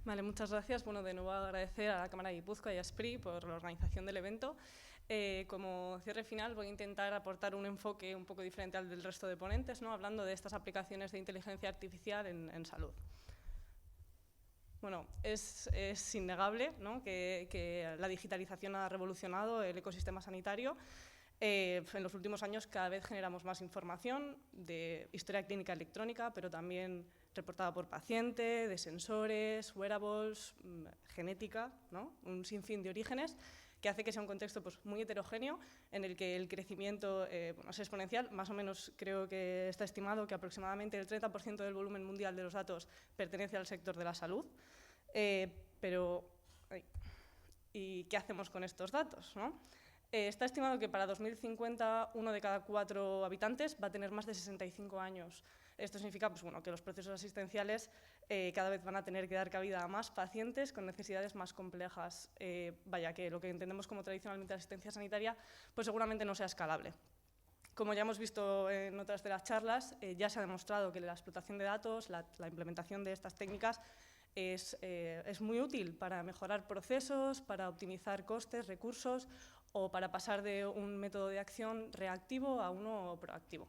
Vale, muchas gracias. Bueno, de nuevo agradecer a la Cámara de Guipúzcoa y a SPRI por la organización del evento. Como cierre final voy a intentar aportar un enfoque un poco diferente al del resto de ponentes, ¿no? Hablando de estas aplicaciones de inteligencia artificial en salud. Bueno, es innegable, ¿no? que la digitalización ha revolucionado el ecosistema sanitario. En los últimos años cada vez generamos más información de historia clínica electrónica, pero también reportada por paciente, de sensores, wearables, genética, ¿no? Un sinfín de orígenes que hace que sea un contexto pues, muy heterogéneo en el que el crecimiento es exponencial. Más o menos creo que está estimado que aproximadamente el 30% del volumen mundial de los datos pertenece al sector de la salud. ¿Y qué hacemos con estos datos, ¿no? Está estimado que para 2050 uno de cada 4 habitantes va a tener más de 65 años. Esto significa pues, bueno, que los procesos asistenciales cada vez van a tener que dar cabida a más pacientes con necesidades más complejas. Vaya, que lo que entendemos como tradicionalmente asistencia sanitaria pues seguramente no sea escalable. Como ya hemos visto en otras de las charlas, ya se ha demostrado que la explotación de datos, la implementación de estas técnicas es muy útil para mejorar procesos, para optimizar costes, recursos o para pasar de un método de acción reactivo a uno proactivo.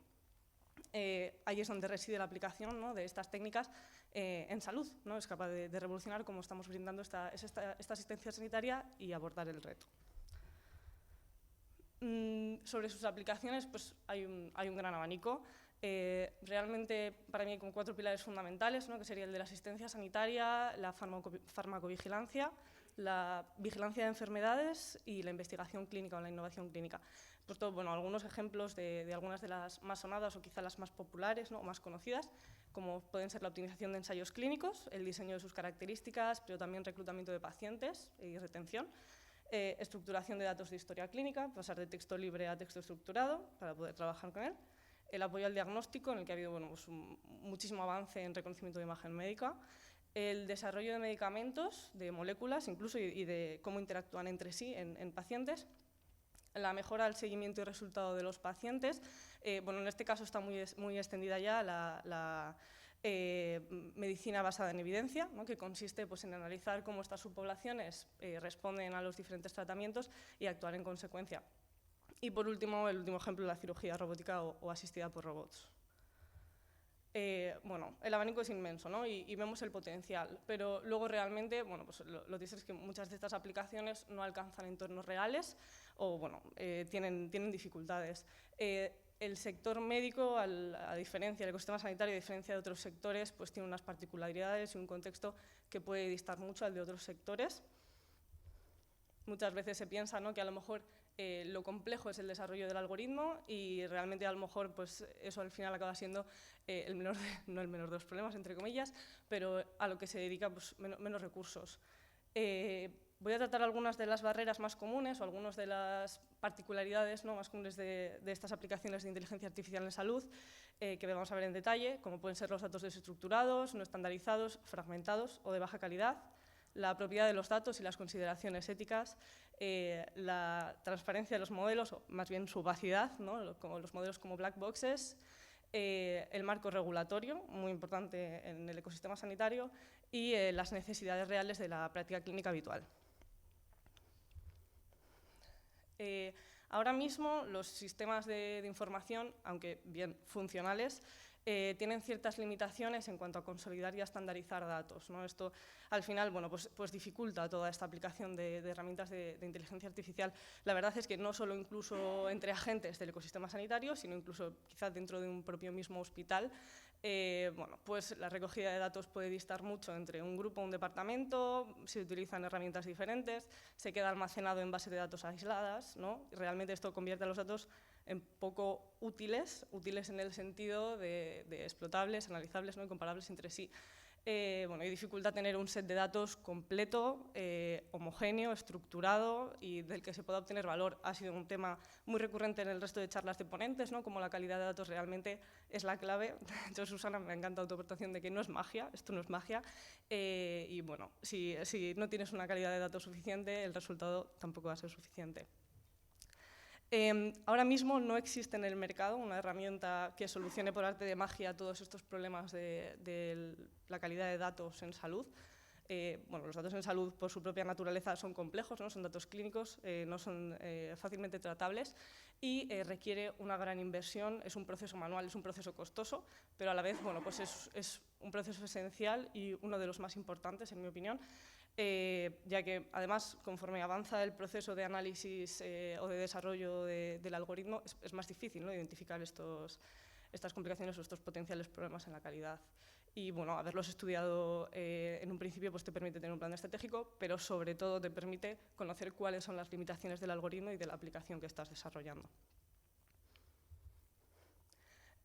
Ahí es donde reside la aplicación, ¿no? de estas técnicas en salud, ¿no? Es capaz de revolucionar cómo estamos brindando esta asistencia sanitaria y abordar el reto. Sobre sus aplicaciones pues hay un gran abanico. Realmente para mí hay como 4 pilares fundamentales, ¿no? que sería el de la asistencia sanitaria, la farmacovigilancia, la vigilancia de enfermedades y la investigación clínica o la innovación clínica. He puesto bueno, algunos ejemplos de algunas de las más sonadas o quizá las más populares, ¿no? o más conocidas, como pueden ser la optimización de ensayos clínicos, el diseño de sus características, pero también reclutamiento de pacientes y retención. Estructuración de datos de historia clínica, pasar de texto libre a texto estructurado para poder trabajar con él. El apoyo al diagnóstico, en el que ha habido bueno, pues muchísimo avance en reconocimiento de imagen médica. El desarrollo de medicamentos, de moléculas incluso y de cómo interactúan entre sí en pacientes. La mejora del seguimiento y resultado de los pacientes. Bueno, en este caso está muy extendida ya la medicina basada en evidencia, ¿no? que consiste pues, en analizar cómo estas subpoblaciones responden a los diferentes tratamientos y actuar en consecuencia. Y por último, el último ejemplo, la cirugía robótica o asistida por robots. Bueno, el abanico es inmenso, ¿no? y vemos el potencial, pero luego realmente, bueno, pues lo triste es que muchas de estas aplicaciones no alcanzan entornos reales o bueno, tienen dificultades. El sector médico, a diferencia del ecosistema sanitario, a diferencia de otros sectores, pues tiene unas particularidades y un contexto que puede distar mucho al de otros sectores. Muchas veces se piensa, ¿no? que a lo mejor lo complejo es el desarrollo del algoritmo y realmente a lo mejor pues, eso al final acaba siendo no el menor de los problemas, entre comillas, pero a lo que se dedica pues, menos recursos. Voy a tratar algunas de las barreras más comunes o algunas de las particularidades, ¿no? más comunes de estas aplicaciones de inteligencia artificial en salud que vamos a ver en detalle, como pueden ser los datos desestructurados, no estandarizados, fragmentados o de baja calidad, la propiedad de los datos y las consideraciones éticas, la transparencia de los modelos, o más bien su opacidad, ¿no? como los modelos como black boxes, el marco regulatorio, muy importante en el ecosistema sanitario, y las necesidades reales de la práctica clínica habitual. Ahora mismo los sistemas de información, aunque bien funcionales, tienen ciertas limitaciones en cuanto a consolidar y a estandarizar datos, ¿no? Esto al final bueno, pues dificulta toda esta aplicación de herramientas de inteligencia artificial. La verdad es que no solo incluso entre agentes del ecosistema sanitario, sino incluso quizás dentro de un propio mismo hospital, bueno, pues la recogida de datos puede distar mucho entre un grupo o un departamento, se utilizan herramientas diferentes, se queda almacenado en bases de datos aisladas, ¿no? Y realmente esto convierte a los datos en poco útiles en el sentido de explotables, analizables, ¿no? y comparables entre sí. Bueno, y dificulta tener un set de datos completo, homogéneo, estructurado y del que se pueda obtener valor. Ha sido un tema muy recurrente en el resto de charlas de ponentes, ¿no? como la calidad de datos realmente es la clave. Yo, Susana, me encanta tu aportación de que no es magia, esto no es magia, y bueno, si no tienes una calidad de datos suficiente, el resultado tampoco va a ser suficiente. Ahora mismo no existe en el mercado una herramienta que solucione por arte de magia todos estos problemas de la calidad de datos en salud. bueno, los datos en salud por su propia naturaleza son complejos, ¿no? Son datos clínicos, no son fácilmente tratables y requiere una gran inversión, es un proceso manual, es un proceso costoso, pero a la vez, bueno, pues es un proceso esencial y uno de los más importantes, en mi opinión, ya que además, conforme avanza el proceso de análisis o de desarrollo del algoritmo, es más difícil, ¿no?, identificar estas complicaciones o estos potenciales problemas en la calidad. Y bueno, haberlos estudiado en un principio pues te permite tener un plan estratégico, pero sobre todo te permite conocer cuáles son las limitaciones del algoritmo y de la aplicación que estás desarrollando.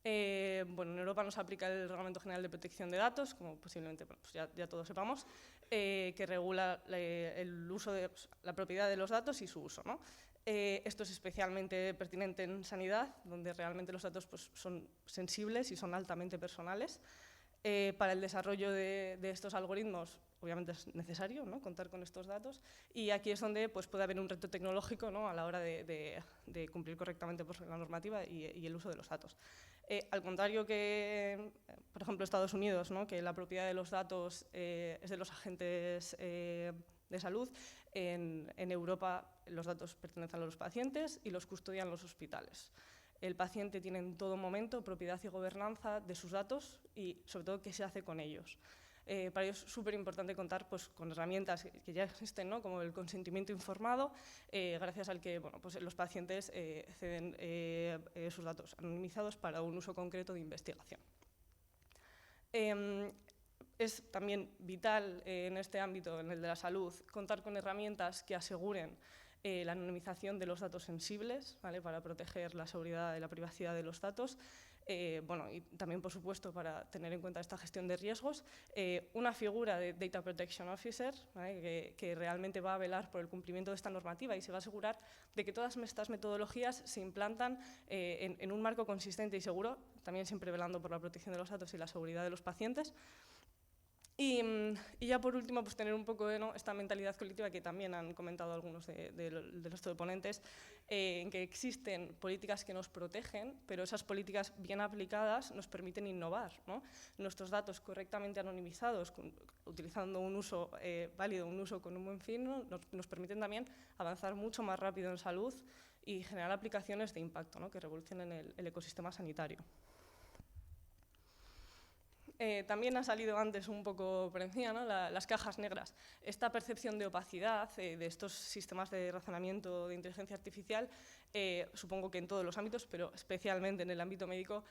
Bueno, en Europa nos aplica el Reglamento General de Protección de Datos, como posiblemente pues ya todos sepamos, que regula el uso de la propiedad de los datos y su uso, ¿no? Esto es especialmente pertinente en sanidad, donde realmente los datos pues, son sensibles y son altamente personales. Para el desarrollo de estos algoritmos, obviamente es necesario, ¿no?, contar con estos datos, y aquí es donde pues, puede haber un reto tecnológico, ¿no?, a la hora de cumplir correctamente pues, la normativa y el uso de los datos. Al contrario que, por ejemplo, Estados Unidos, ¿no?, que la propiedad de los datos es de los agentes de salud, en Europa los datos pertenecen a los pacientes y los custodian los hospitales. El paciente tiene en todo momento propiedad y gobernanza de sus datos y, sobre todo, qué se hace con ellos. Para ello es súper importante contar pues, con herramientas que ya existen, ¿no?, como el consentimiento informado, gracias al que bueno, pues, los pacientes ceden sus datos anonimizados para un uso concreto de investigación. Es también vital en este ámbito, en el de la salud, contar con herramientas que aseguren la anonimización de los datos sensibles, ¿vale?, para proteger la seguridad y la privacidad de los datos. Bueno, y también, por supuesto, para tener en cuenta esta gestión de riesgos, una figura de Data Protection Officer, ¿vale?, que realmente va a velar por el cumplimiento de esta normativa y se va a asegurar de que todas estas metodologías se implantan en un marco consistente y seguro, también siempre velando por la protección de los datos y la seguridad de los pacientes. Y ya por último, pues tener un poco de esta mentalidad colectiva que también han comentado algunos del resto de ponentes, en que existen políticas que nos protegen, pero esas políticas bien aplicadas nos permiten innovar, ¿no? Nuestros datos correctamente anonimizados, utilizando un uso válido, un uso con un buen fin, ¿no?, nos permiten también avanzar mucho más rápido en salud y generar aplicaciones de impacto, ¿no?, que revolucionen el ecosistema sanitario. También ha salido antes un poco por encima, ¿no?, las cajas negras. Esta percepción de opacidad de estos sistemas de razonamiento de inteligencia artificial, supongo que en todos los ámbitos, pero especialmente en el ámbito médico,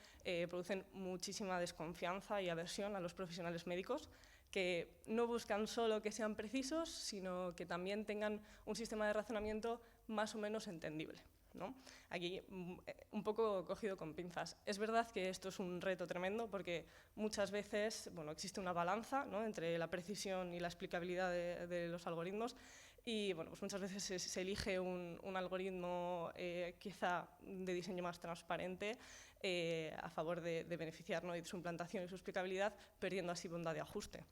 producen muchísima desconfianza y aversión a los profesionales médicos, que no buscan solo que sean precisos, sino que también tengan un sistema de razonamiento más o menos entendible, ¿no? Aquí un poco cogido con pinzas. Es verdad que esto es un reto tremendo porque muchas veces bueno, existe una balanza, ¿no?, entre la precisión y la explicabilidad de los algoritmos y bueno, pues muchas veces se elige un algoritmo quizá de diseño más transparente a favor de beneficiar, ¿no?, de su implantación y su explicabilidad, perdiendo así bondad de ajuste.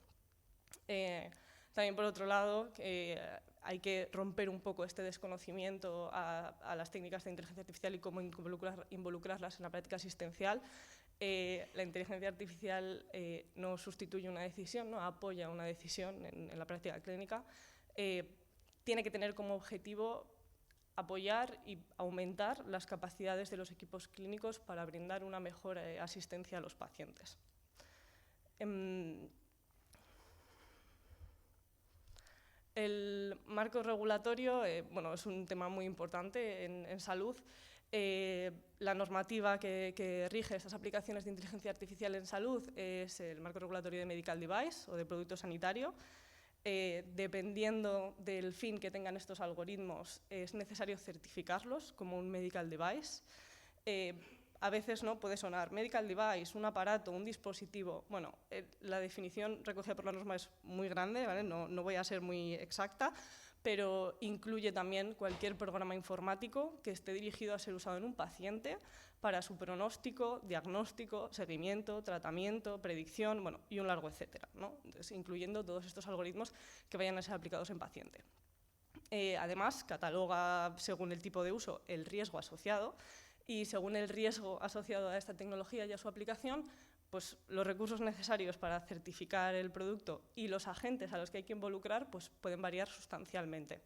También, por otro lado, hay que romper un poco este desconocimiento a las técnicas de inteligencia artificial y cómo involucrarlas en la práctica asistencial. La inteligencia artificial no sustituye una decisión, no apoya una decisión en la práctica clínica. Tiene que tener como objetivo apoyar y aumentar las capacidades de los equipos clínicos para brindar una mejor asistencia a los pacientes. El marco regulatorio bueno, es un tema muy importante en salud. La normativa que rige estas aplicaciones de inteligencia artificial en salud es el marco regulatorio de Medical Device o de producto sanitario. Dependiendo del fin que tengan estos algoritmos, es necesario certificarlos como un Medical Device. A veces no puede sonar medical device, un aparato, un dispositivo. Bueno, la definición recogida por la norma es muy grande, ¿vale? No voy a ser muy exacta, pero incluye también cualquier programa informático que esté dirigido a ser usado en un paciente para su pronóstico, diagnóstico, seguimiento, tratamiento, predicción, bueno, y un largo etcétera, ¿no? Entonces, incluyendo todos estos algoritmos que vayan a ser aplicados en paciente. Además, cataloga, según el tipo de uso, el riesgo asociado. y según el riesgo asociado a esta tecnología y a su aplicación, pues los recursos necesarios para certificar el producto y los agentes a los que hay que involucrar pues pueden variar sustancialmente.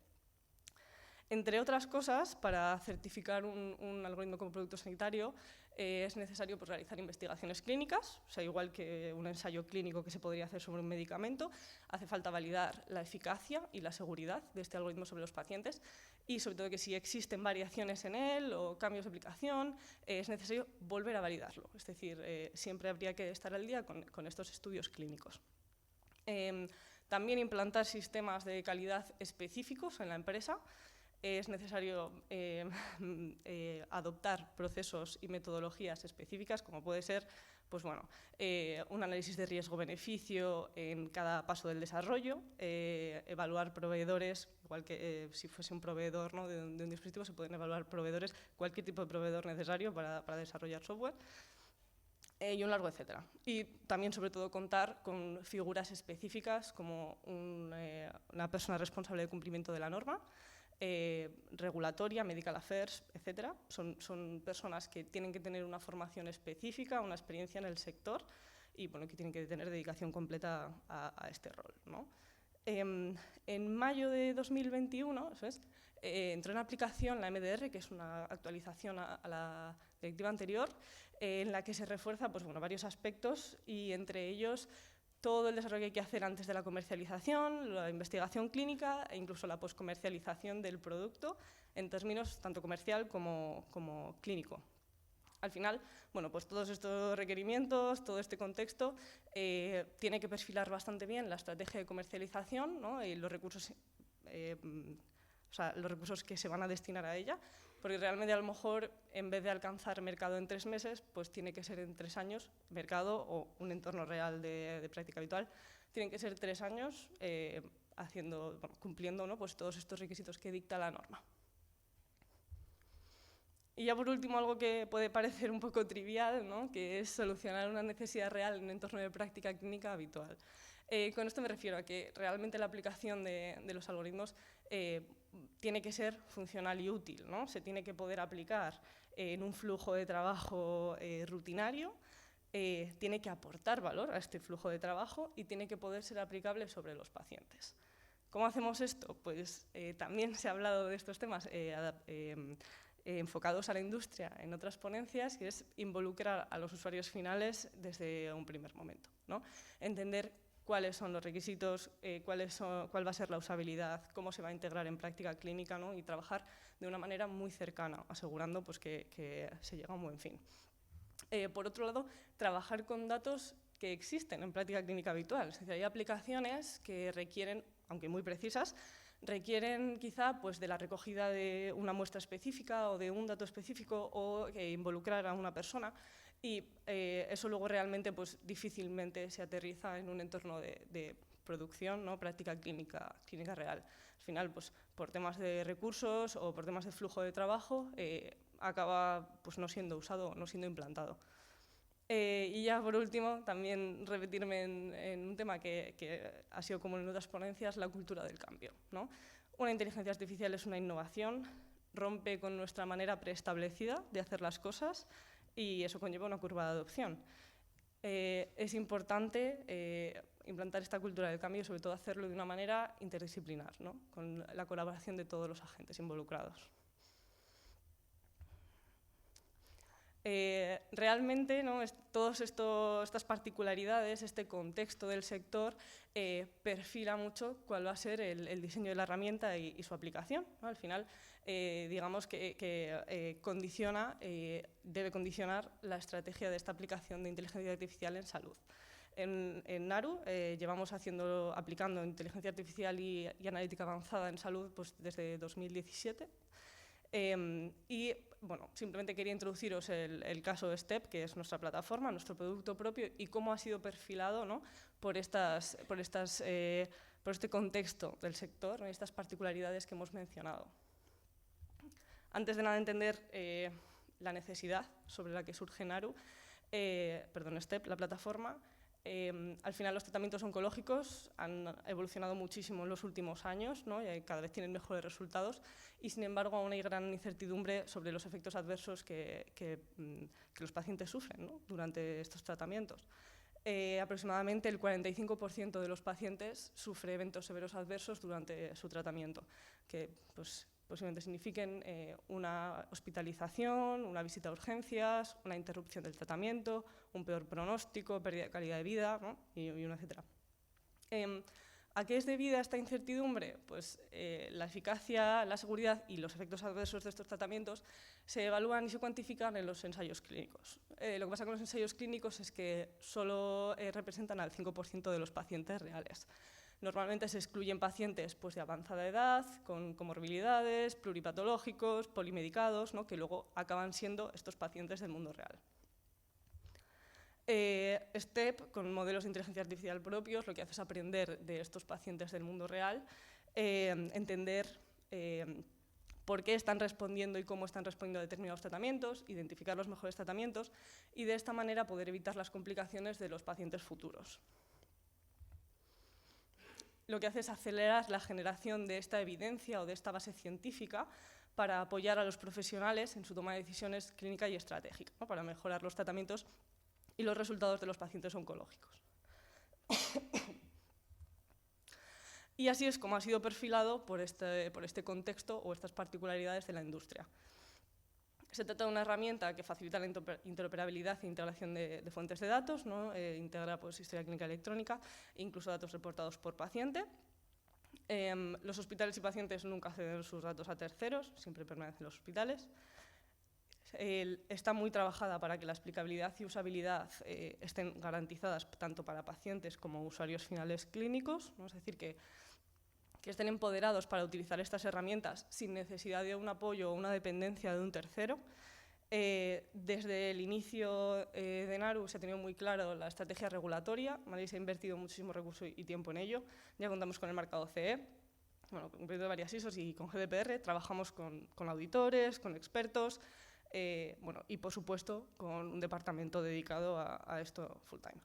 Entre otras cosas, para certificar un algoritmo como producto sanitario es necesario pues, realizar investigaciones clínicas, o sea, igual que un ensayo clínico que se podría hacer sobre un medicamento, hace falta validar la eficacia y la seguridad de este algoritmo sobre los pacientes y sobre todo que si existen variaciones en él o cambios de aplicación, es necesario volver a validarlo, es decir, siempre habría que estar al día con estos estudios clínicos. También implantar sistemas de calidad específicos en la empresa. Es necesario adoptar procesos y metodologías específicas, como puede ser pues bueno, un análisis de riesgo-beneficio en cada paso del desarrollo, evaluar proveedores, igual que si fuese un proveedor, ¿no? de un dispositivo, se pueden evaluar proveedores, cualquier tipo de proveedor necesario para desarrollar software. Y un largo etcétera. Y también, sobre todo, contar con figuras específicas como una persona responsable de cumplimiento de la norma, regulatoria, medical affairs, etcétera. Son personas que tienen que tener una formación específica, una experiencia en el sector y bueno, que tienen que tener dedicación completa a este rol, ¿no? En mayo de 2021 entró en aplicación la MDR, que es una actualización a la directiva anterior, en la que se refuerza pues, bueno, varios aspectos y entre ellos todo el desarrollo que hay que hacer antes de la comercialización, la investigación clínica e incluso la poscomercialización del producto en términos tanto comercial como clínico. Al final, bueno, pues todos estos requerimientos, todo este contexto, tiene que perfilar bastante bien la estrategia de comercialización, ¿no? Y los recursos, los recursos que se van a destinar a ella, porque realmente a lo mejor en vez de alcanzar mercado en 3 meses, pues tiene que ser en 3 años, mercado o un entorno real de práctica habitual, tienen que ser 3 años cumpliendo, ¿no? Pues todos estos requisitos que dicta la norma. Y ya por último, algo que puede parecer un poco trivial, ¿no? Que es solucionar una necesidad real en un entorno de práctica clínica habitual. Con esto me refiero a que realmente la aplicación de los algoritmos tiene que ser funcional y útil, ¿no? Se tiene que poder aplicar en un flujo de trabajo rutinario, tiene que aportar valor a este flujo de trabajo y tiene que poder ser aplicable sobre los pacientes. ¿Cómo hacemos esto? Pues también se ha hablado de estos temas enfocados a la industria en otras ponencias, que es involucrar a los usuarios finales desde un primer momento, ¿no? Entender cuáles son los requisitos, cuál va a ser la usabilidad, cómo se va a integrar en práctica clínica, ¿no? Y trabajar de una manera muy cercana, asegurando pues, que se llega a un buen fin. Por otro lado, trabajar con datos que existen en práctica clínica habitual. Es decir, hay aplicaciones que requieren, aunque muy precisas, requieren quizá pues, de la recogida de una muestra específica o de un dato específico o involucrar a una persona y eso luego realmente pues, difícilmente se aterriza en un entorno de producción, ¿no? Práctica clínica real. Al final, pues, por temas de recursos o por temas de flujo de trabajo, acaba pues, no siendo usado, no siendo implantado. Y ya por último, también repetirme en un tema que ha sido común en otras ponencias, la cultura del cambio, ¿no? Una inteligencia artificial es una innovación, rompe con nuestra manera preestablecida de hacer las cosas y eso conlleva una curva de adopción. Es importante implantar esta cultura del cambio y sobre todo hacerlo de una manera interdisciplinar, ¿no? Con la colaboración de todos los agentes involucrados. Realmente, ¿no? Todas estas particularidades, este contexto del sector, perfila mucho cuál va a ser el diseño de la herramienta y su aplicación, ¿no? Al final, digamos que condiciona, debe condicionar la estrategia de esta aplicación de inteligencia artificial en salud. En Naru llevamos aplicando inteligencia artificial y analítica avanzada en salud pues, desde 2017. Y bueno, simplemente quería introduciros el caso de STEP, que es nuestra plataforma, nuestro producto propio, y cómo ha sido perfilado, ¿no? por este contexto del sector, ¿no? Y estas particularidades que hemos mencionado. Antes de nada, entender la necesidad sobre la que surge Naru, STEP, la plataforma. Al final los tratamientos oncológicos han evolucionado muchísimo en los últimos años, ¿no? Y cada vez tienen mejores resultados y, sin embargo, aún hay gran incertidumbre sobre los efectos adversos que los pacientes sufren, ¿no? Durante estos tratamientos. Aproximadamente el 45% de los pacientes sufre eventos severos adversos durante su tratamiento, que pues, posiblemente signifiquen una hospitalización, una visita a urgencias, una interrupción del tratamiento, un peor pronóstico, pérdida de calidad de vida, ¿no? y un etcétera. ¿A qué es debida esta incertidumbre? Pues la eficacia, la seguridad y los efectos adversos de estos tratamientos se evalúan y se cuantifican en los ensayos clínicos. Lo que pasa con los ensayos clínicos es que solo representan al 5% de los pacientes reales. Normalmente se excluyen pacientes pues, de avanzada edad, con comorbilidades, pluripatológicos, polimedicados, ¿no? Que luego acaban siendo estos pacientes del mundo real. STEP, con modelos de inteligencia artificial propios, lo que hace es aprender de estos pacientes del mundo real, entender por qué están respondiendo y cómo están respondiendo a determinados tratamientos, identificar los mejores tratamientos y de esta manera poder evitar las complicaciones de los pacientes futuros. Lo que hace es acelerar la generación de esta evidencia o de esta base científica para apoyar a los profesionales en su toma de decisiones clínica y estratégica, ¿no? Para mejorar los tratamientos y los resultados de los pacientes oncológicos. Y así es como ha sido perfilado por este contexto o estas particularidades de la industria. Se trata de una herramienta que facilita la interoperabilidad e integración de fuentes de datos, ¿no? Integra pues, historia clínica electrónica, incluso datos reportados por paciente. Los hospitales y pacientes nunca ceden sus datos a terceros, siempre permanecen en los hospitales. Está muy trabajada para que la explicabilidad y usabilidad estén garantizadas tanto para pacientes como usuarios finales clínicos, ¿no? Es decir, que estén empoderados para utilizar estas herramientas sin necesidad de un apoyo o una dependencia de un tercero. Desde el inicio de NARU se ha tenido muy claro la estrategia regulatoria, ¿vale? Se ha invertido muchísimo recurso y tiempo en ello. Ya contamos con el marcado CE, bueno, cumpliendo varias ISOs y con GDPR, trabajamos con auditores, con expertos, bueno, y por supuesto con un departamento dedicado a esto full time.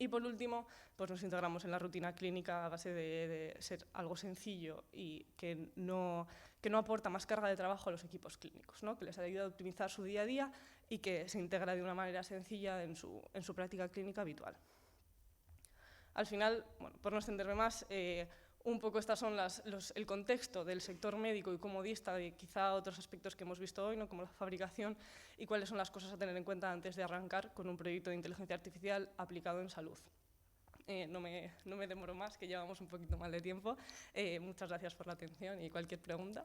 Y por último, pues nos integramos en la rutina clínica a base de ser algo sencillo y que no aporta más carga de trabajo a los equipos clínicos, ¿no? Que les ayuda a optimizar su día a día y que se integra de una manera sencilla en su práctica clínica habitual. Al final, bueno, por no extenderme más, un poco estas son el contexto del sector médico y cómo dista de quizá otros aspectos que hemos visto hoy, ¿no? Como la fabricación, y cuáles son las cosas a tener en cuenta antes de arrancar con un proyecto de inteligencia artificial aplicado en salud. No me demoro más, que llevamos un poquito mal de tiempo. Muchas gracias por la atención y cualquier pregunta.